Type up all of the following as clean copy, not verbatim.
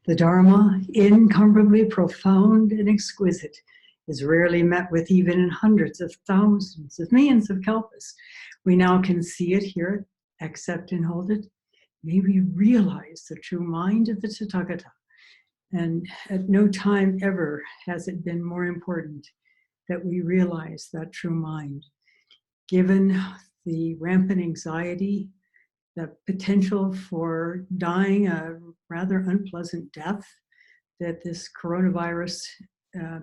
The Dharma, incomparably profound and exquisite, is rarely met with even in hundreds of thousands of millions of kalpas. We now can see it, hear it, accept and hold it. May we realize the true mind of the Tathagata. And at no time ever has it been more important that we realize that true mind. Given the rampant anxiety, the potential for dying a rather unpleasant death that this coronavirus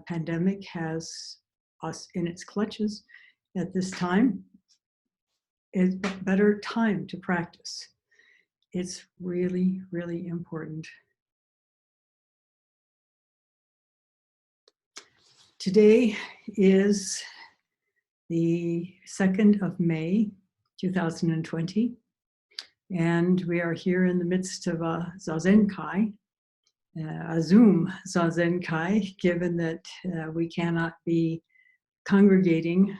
pandemic has us in its clutches at this time, it's a better time to practice. It's really, really important. Today is the 2nd of May, 2020, and we are here in the midst of a Zazenkai, a Zoom Zazenkai, given that we cannot be congregating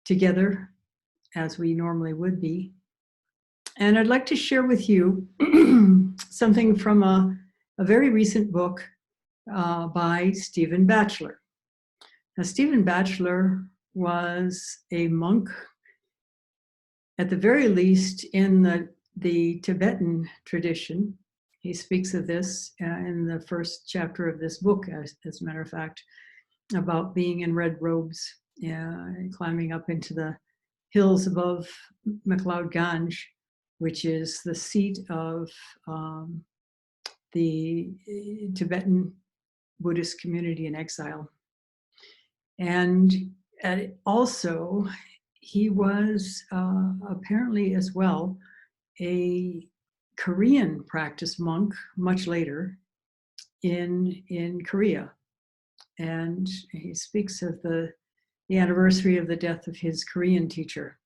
together as we normally would be. And I'd like to share with you something from a very recent book by Stephen Batchelor. Now, Stephen Batchelor was a monk, at the very least in the Tibetan tradition. He speaks of this in the first chapter of this book, as a matter of fact, about being in red robes, climbing up into the hills above MacLeod Ganj, which is the seat of the Tibetan Buddhist community in exile. And also, he was apparently as well a Korean practice monk much later in Korea. And he speaks of the anniversary of the death of his Korean teacher.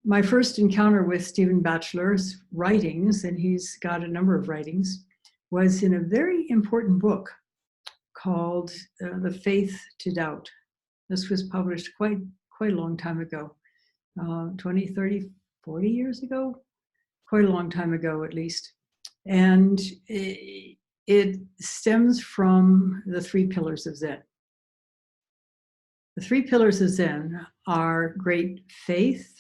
My first encounter with Stephen Batchelor's writings, and he's got a number of writings, was in a very important book called The Faith to Doubt. This was published quite a long time ago, 20, 30, 40 years ago, quite a long time ago at least. And it stems from the 3 pillars of Zen. The 3 pillars of Zen are great faith,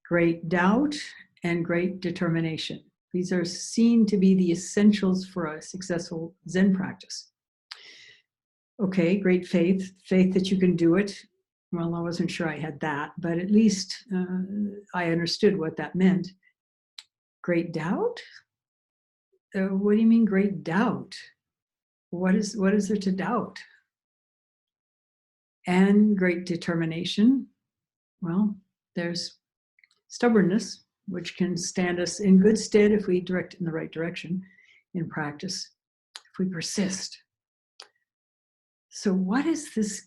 great doubt, and great determination. These are seen to be the essentials for a successful Zen practice. Okay, great faith that you can do it. Well, I wasn't sure I had that, but at least I understood what that meant. Great doubt? What do you mean great doubt? What is there to doubt? And great determination? Well, there's stubbornness, which can stand us in good stead if we direct it in the right direction in practice, if we persist. So what is this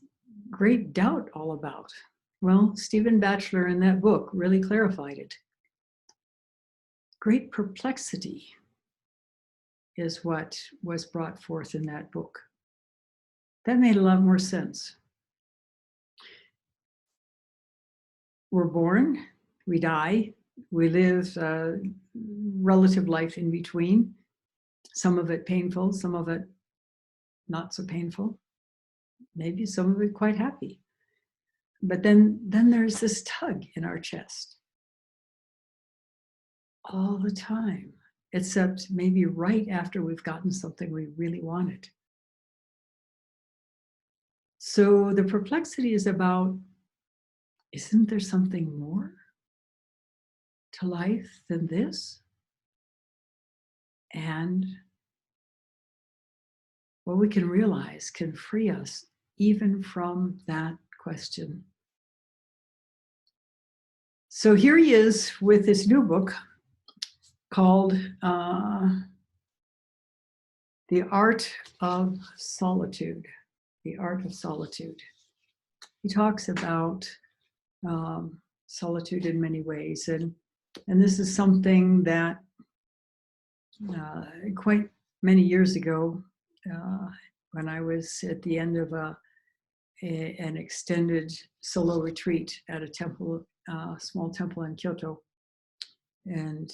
great doubt all about? Well, Stephen Batchelor in that book really clarified it. Great perplexity is what was brought forth in that book. That made a lot more sense. We're born, we die, we live a relative life in between, some of it painful, some of it not so painful, maybe some of it quite happy. But then there's this tug in our chest all the time, except maybe right after we've gotten something we really wanted. So the perplexity is about, isn't there something more to life than this? And what we can realize can free us even from that question. So here he is with this new book called The Art of Solitude. The Art of Solitude. He talks about solitude in many ways, and this is something that quite many years ago, when I was at the end of an extended solo retreat at a temple, small temple in Kyoto, and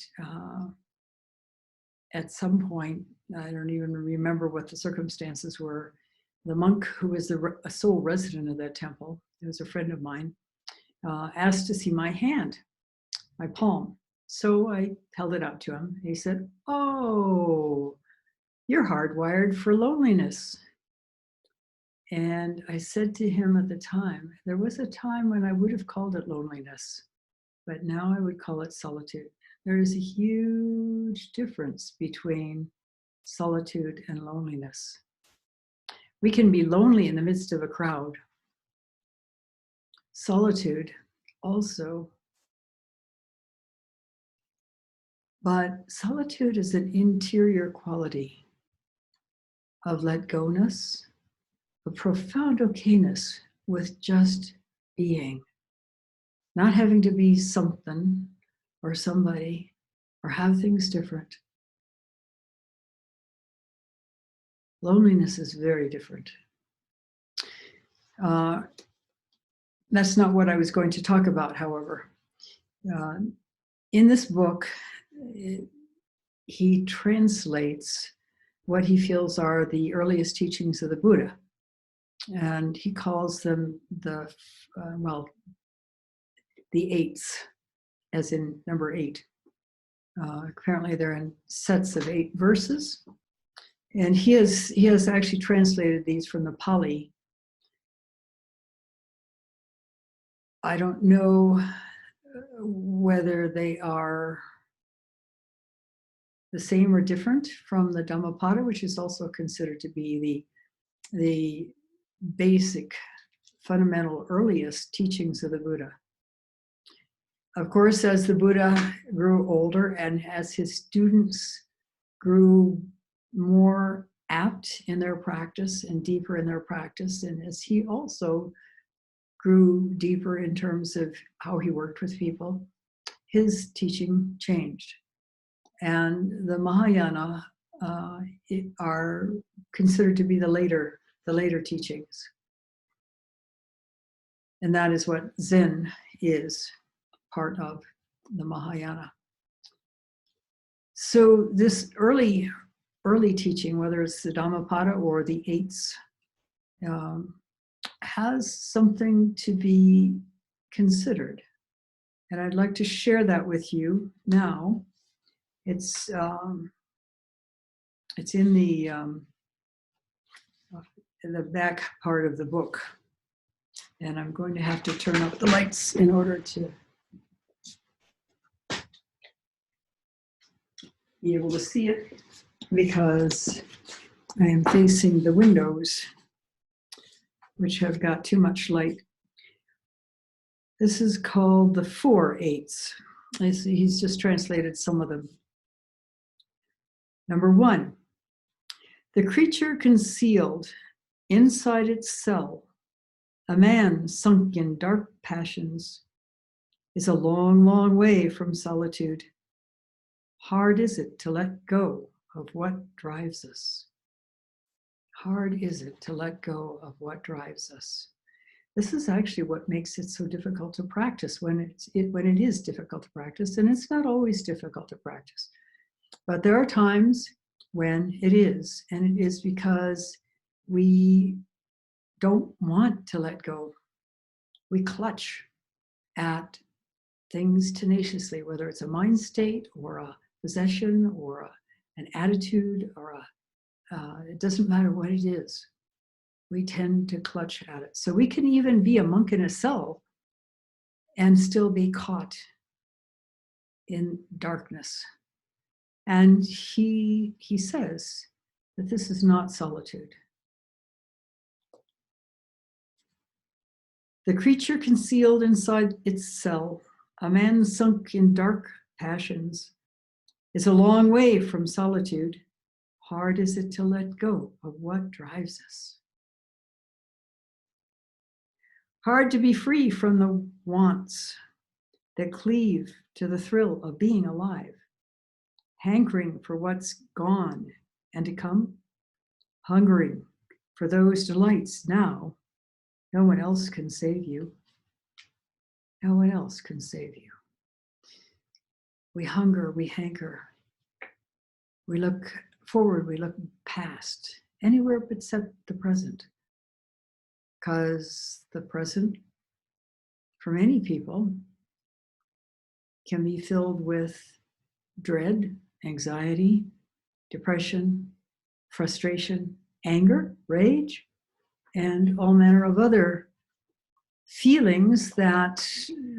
at some point, I don't even remember what the circumstances were, the monk who was a sole resident of that temple, he was a friend of mine, asked to see my hand, my palm. So I held it up to him. He said, "Oh, you're hardwired for loneliness." And I said to him at the time, there was a time when I would have called it loneliness, but now I would call it solitude. There is a huge difference between solitude and loneliness. We can be lonely in the midst of a crowd. Solitude also, but solitude is an interior quality of let go-ness, a profound okayness with just being, not having to be something or somebody or have things different. Loneliness is very different. That's not what I was going to talk about, however. In this book, he translates what he feels are the earliest teachings of the Buddha. And he calls them the eights, as in number 8. Apparently they're in sets of 8 verses. And he has actually translated these from the Pali. I don't know whether they are the same or different from the Dhammapada, which is also considered to be the basic, fundamental, earliest teachings of the Buddha. Of course, as the Buddha grew older and as his students grew more apt in their practice and deeper in their practice, and as he also grew deeper in terms of how he worked with people, his teaching changed. And the Mahayana are considered to be the later teachings. And that is what Zen is, part of the Mahayana. So this early teaching, whether it's the Dhammapada or the 8s, has something to be considered. And I'd like to share that with you now. It's in the back part of the book. And I'm going to have to turn up the lights in order to be able to see it, because I am facing the windows, which have got too much light. This is called the 4 8s. He's just translated some of them. Number 1, the creature concealed inside its cell, a man sunk in dark passions, is a long, long way from solitude. Hard is it to let go of what drives us. Hard is it to let go of what drives us. This is actually what makes it so difficult to practice when it is difficult to practice, and it's not always difficult to practice. But there are times when it is, and it is because we don't want to let go. We clutch at things tenaciously, whether it's a mind state or a possession or an attitude or it doesn't matter what it is. We tend to clutch at it. So we can even be a monk in a cell and still be caught in darkness. And he says that this is not solitude. The creature concealed inside its cell, a man sunk in dark passions, is a long way from solitude. Hard is it to let go of what drives us. Hard to be free from the wants that cleave to the thrill of being alive, hankering for what's gone and to come, hungering for those delights now. No one else can save you. No one else can save you. We hunger, we hanker. We look forward, we look past, anywhere except the present. Because the present, for many people, can be filled with dread, anxiety, depression, frustration, anger, rage, and all manner of other feelings that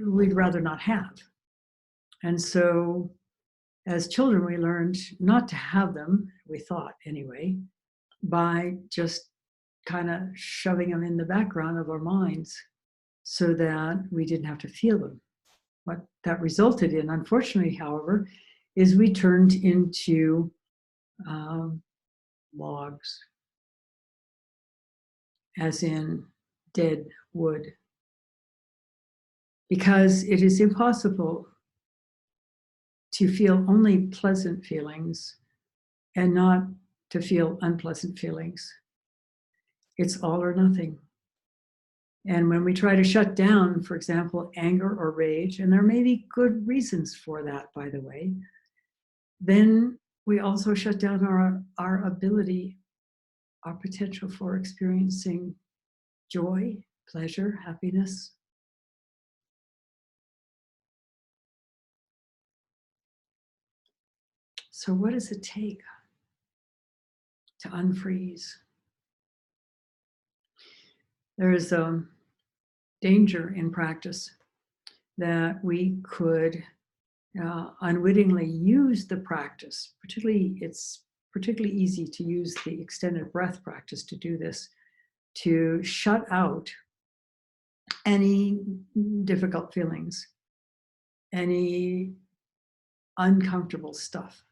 we'd rather not have. And so as children, we learned not to have them, we thought anyway, by just kind of shoving them in the background of our minds so that we didn't have to feel them. What that resulted in, unfortunately, however, is we turned into logs, as in dead wood, because it is impossible to feel only pleasant feelings and not to feel unpleasant feelings. It's all or nothing. And when we try to shut down, for example, anger or rage, and there may be good reasons for that, by the way, then we also shut down our ability, our potential for experiencing joy, pleasure, happiness. So what does it take to unfreeze? There is a danger in practice that we could unwittingly use the practice. It's particularly easy to use the extended breath practice to do this, to shut out any difficult feelings, any uncomfortable stuff.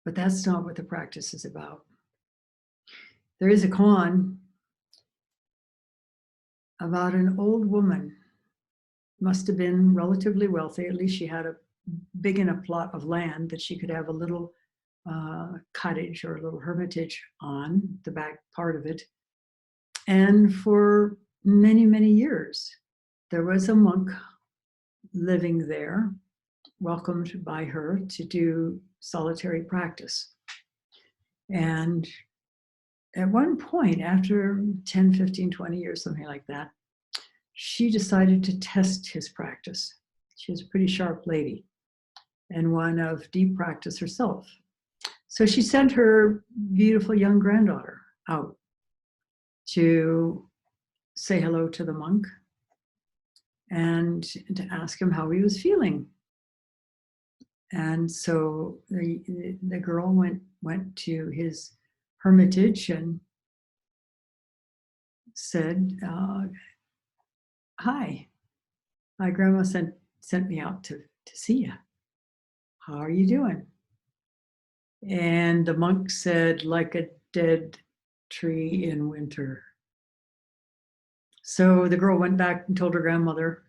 But that's not what the practice is about. There is a koan about an old woman, must have been relatively wealthy, at least she had a big enough plot of land that she could have a little cottage or a little hermitage on the back part of it. And for many, many years, there was a monk living there, welcomed by her to do solitary practice. And at one point, after 10, 15, 20 years, something like that, she decided to test his practice. She was a pretty sharp lady and one of deep practice herself. So she sent her beautiful young granddaughter out to say hello to the monk and to ask him how he was feeling. And so the girl went to his hermitage and said, hi, my grandma sent me out to see you. How are you doing? And the monk said, like a dead tree in winter. So the girl went back and told her grandmother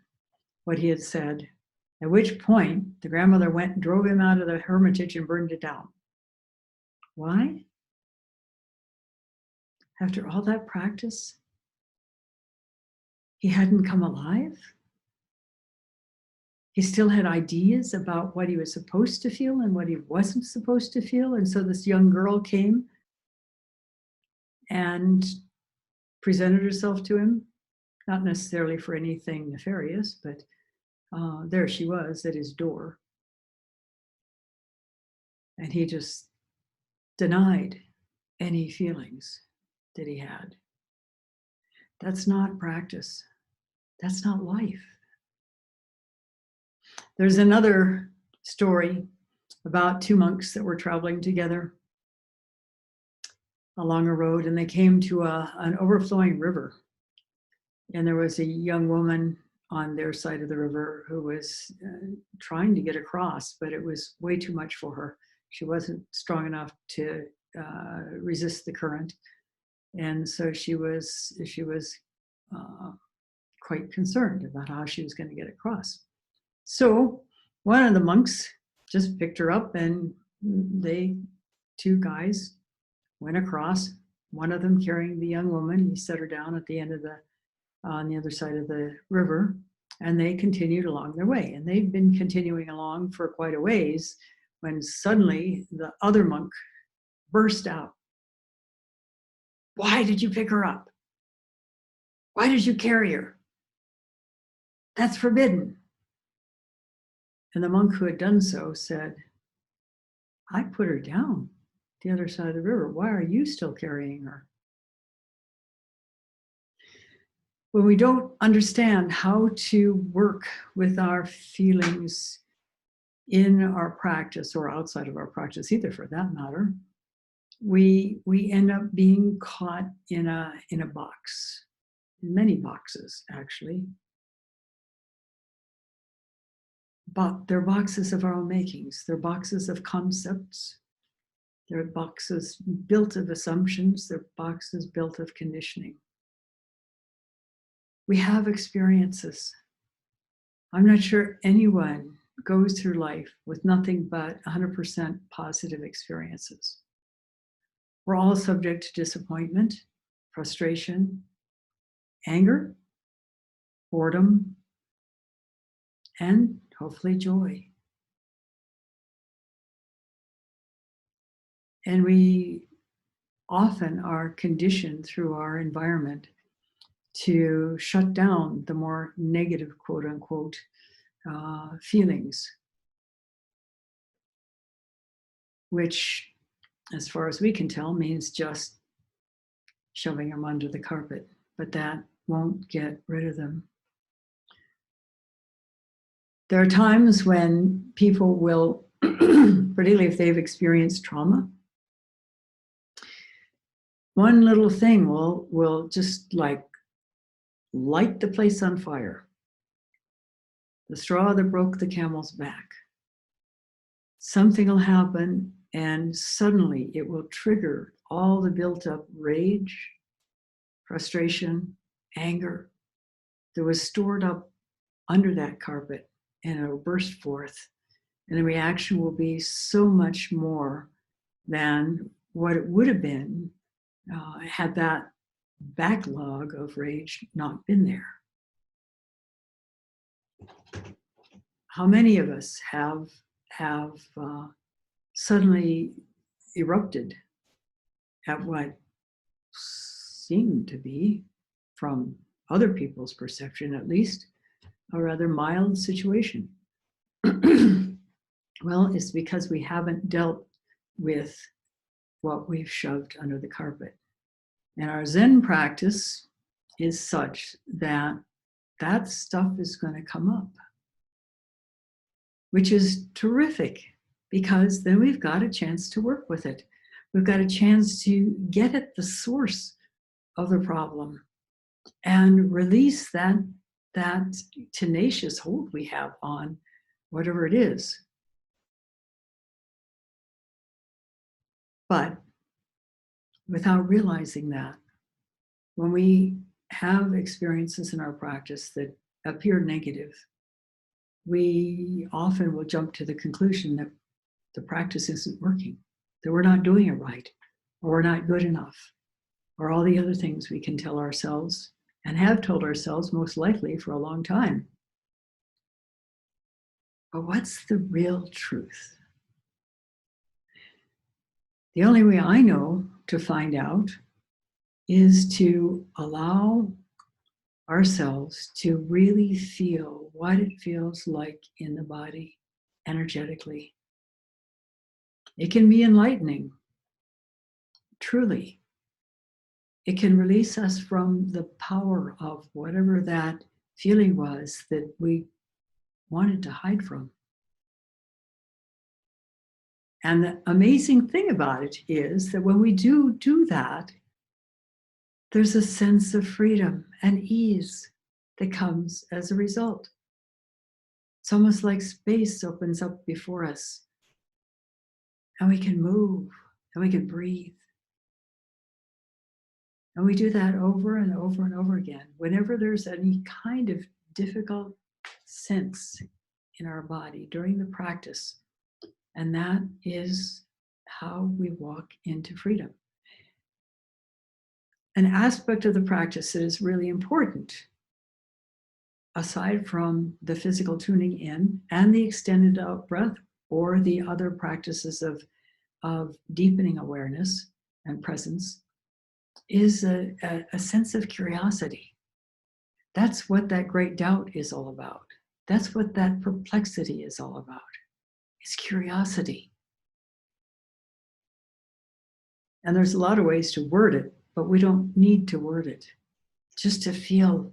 what he had said, at which point the grandmother went and drove him out of the hermitage and burned it down. Why? After all that practice, he hadn't come alive? He still had ideas about what he was supposed to feel and what he wasn't supposed to feel. And so this young girl came and presented herself to him, not necessarily for anything nefarious, but there she was at his door. And he just denied any feelings that he had. That's not practice. That's not life. There's another story about two monks that were traveling together along a road, and they came to an overflowing river. And there was a young woman on their side of the river who was trying to get across, but it was way too much for her. She wasn't strong enough to resist the current. And so she was quite concerned about how she was going to get across. So one of the monks just picked her up, and two guys went across, one of them carrying the young woman. He set her down at the end of on the other side of the river, and they continued along their way. And they've been continuing along for quite a ways when suddenly the other monk burst out. Why did you pick her up? Why did you carry her? That's forbidden. And the monk who had done so said, I put her down the other side of the river. Why are you still carrying her? When we don't understand how to work with our feelings in our practice or outside of our practice, either for that matter, we end up being caught in a box, in many boxes actually. But they're boxes of our own makings. They're boxes of concepts. They're boxes built of assumptions. They're boxes built of conditioning. We have experiences. I'm not sure anyone goes through life with nothing but 100% positive experiences. We're all subject to disappointment, frustration, anger, boredom, and hopefully joy. And we often are conditioned through our environment to shut down the more negative, quote unquote, feelings, which, as far as we can tell, means just shoving them under the carpet, but that won't get rid of them. There are times when people will, particularly if they've experienced trauma, one little thing will just like light the place on fire. The straw that broke the camel's back. Something will happen and suddenly it will trigger all the built up rage, frustration, anger that was stored up under that carpet, and it'll burst forth. And the reaction will be so much more than what it would have been had that backlog of rage not been there. How many of us have suddenly erupted at what seemed to be, from other people's perception at least, a rather mild situation? Well, it's because we haven't dealt with what we've shoved under the carpet. And our Zen practice is such that that stuff is going to come up, which is terrific, because then we've got a chance to work with it. We've got a chance to get at the source of the problem and release that tenacious hold we have on whatever it is. But without realizing that, when we have experiences in our practice that appear negative, we often will jump to the conclusion that the practice isn't working, that we're not doing it right, or we're not good enough, or all the other things we can tell ourselves and have told ourselves most likely for a long time. But what's the real truth? The only way I know to find out is to allow ourselves to really feel what it feels like in the body energetically. It can be enlightening, truly. It can release us from the power of whatever that feeling was that we wanted to hide from. And the amazing thing about it is that when we do that, there's a sense of freedom and ease that comes as a result. It's almost like space opens up before us, and we can move and we can breathe. And we do that over and over and over again. Whenever there's any kind of difficult sense in our body during the practice, and that is how we walk into freedom. An aspect of the practice that is really important, aside from the physical tuning in and the extended out breath or the other practices of deepening awareness and presence is a sense of curiosity. That's what that great doubt is all about. That's what that perplexity is all about. It's curiosity. And there's a lot of ways to word it, but we don't need to word it. Just to feel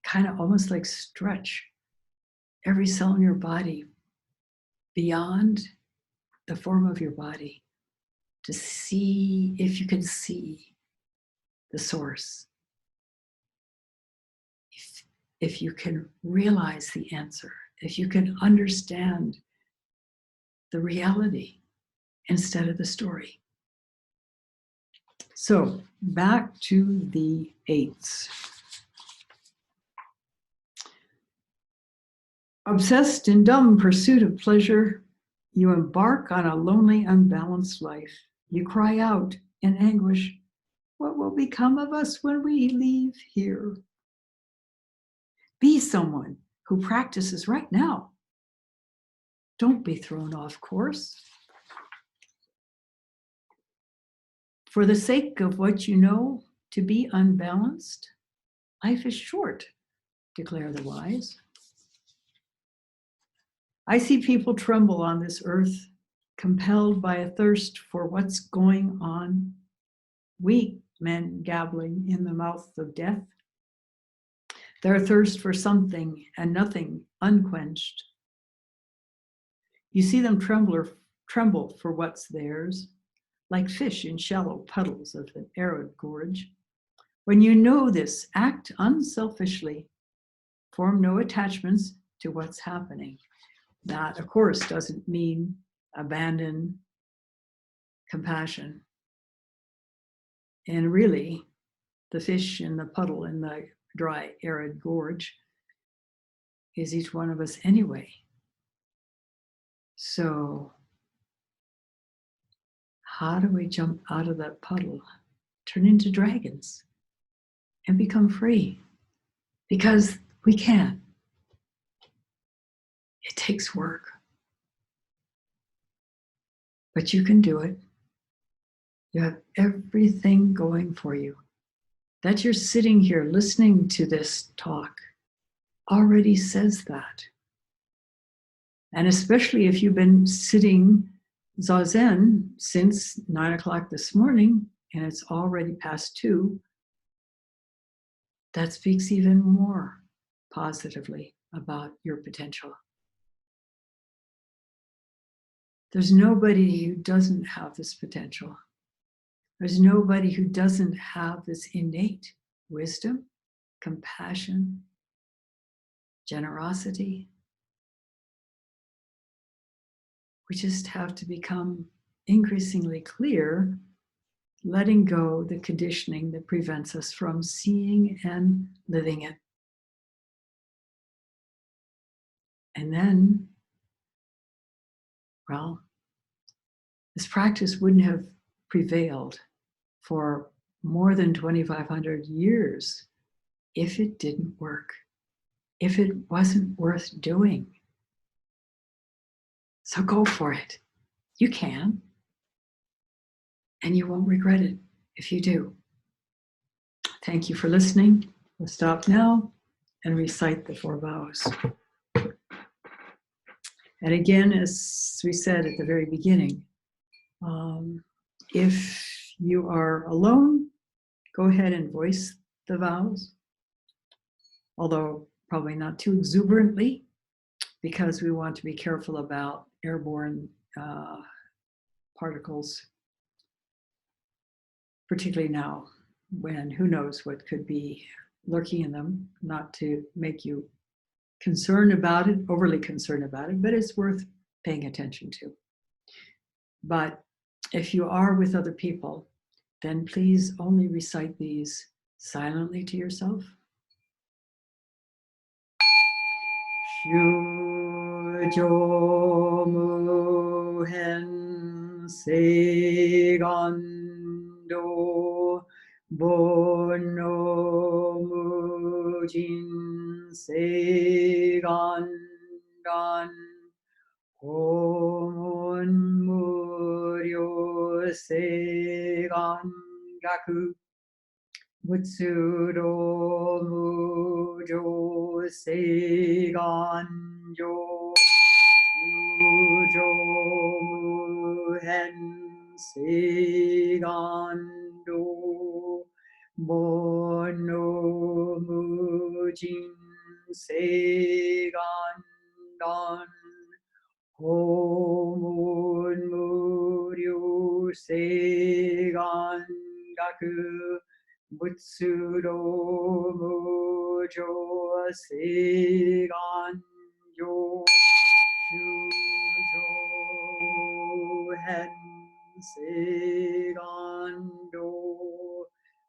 kind of almost like stretch every cell in your body beyond the form of your body, to see if you can see the source, if you can realize the answer, if you can understand the reality instead of the story. So back to the eights. Obsessed in dumb pursuit of pleasure, you embark on a lonely, unbalanced life. You cry out in anguish, what will become of us when we leave here? Be someone who practices right now. Don't be thrown off course. For the sake of what you know to be unbalanced, life is short, declare the wise. I see people tremble on this earth, compelled by a thirst for what's going on. Weak men gabbling in the mouth of death. Their thirst for something and nothing unquenched. You see them tremble for what's theirs, like fish in shallow puddles of an arid gorge. When you know this, act unselfishly. Form no attachments to what's happening. That, of course, doesn't mean abandon compassion. And really, the fish in the puddle in the dry, arid gorge is each one of us anyway. So, how do we jump out of that puddle, turn into dragons, and become free? Because we can. It takes work. But you can do it. You have everything going for you. That you're sitting here listening to this talk already says that. And especially if you've been sitting Zazen since 9 o'clock this morning and it's already past 2, that speaks even more positively about your potential. There's nobody who doesn't have this potential. There's nobody who doesn't have this innate wisdom, compassion, generosity. We just have to become increasingly clear, letting go the conditioning that prevents us from seeing and living it. And then, well, this practice wouldn't have prevailed for more than 2,500 years if it didn't work, if it wasn't worth doing. So go for it. You can. And you won't regret it if you do. Thank you for listening. We'll stop now and recite the 4 vows. And again, as we said at the very beginning, if you are alone, go ahead and voice the vows, although probably not too exuberantly, because we want to be careful about airborne particles, particularly now when who knows what could be lurking in them, not to make you concerned about it, overly concerned about it, but it's worth paying attention to. But if you are with other people, then please only recite these silently to yourself. Shujo hen segando bono mujin segandan. muryo seigan gaku Mutsuro mujo seigan jo Mujo muhen seigan do Mono mujin seigan dan Homun muryo seigan gaku Butsuro mujo seigan yo Shujo muhen seigan do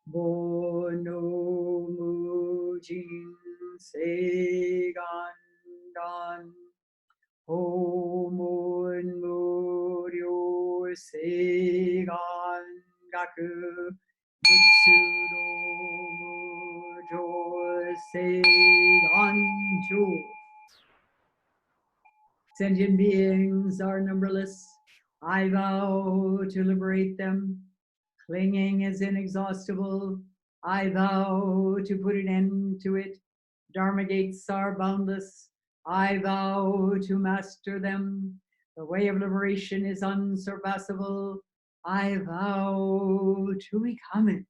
Bono mujin seigan dan Homun muryo seigan gaku Butsuro mujo seigan jo. Sentient beings are numberless. I vow to liberate them. Clinging is inexhaustible. I vow to put an end to it. Dharma gates are boundless. I vow to master them. The way of liberation is unsurpassable. I vow to become it.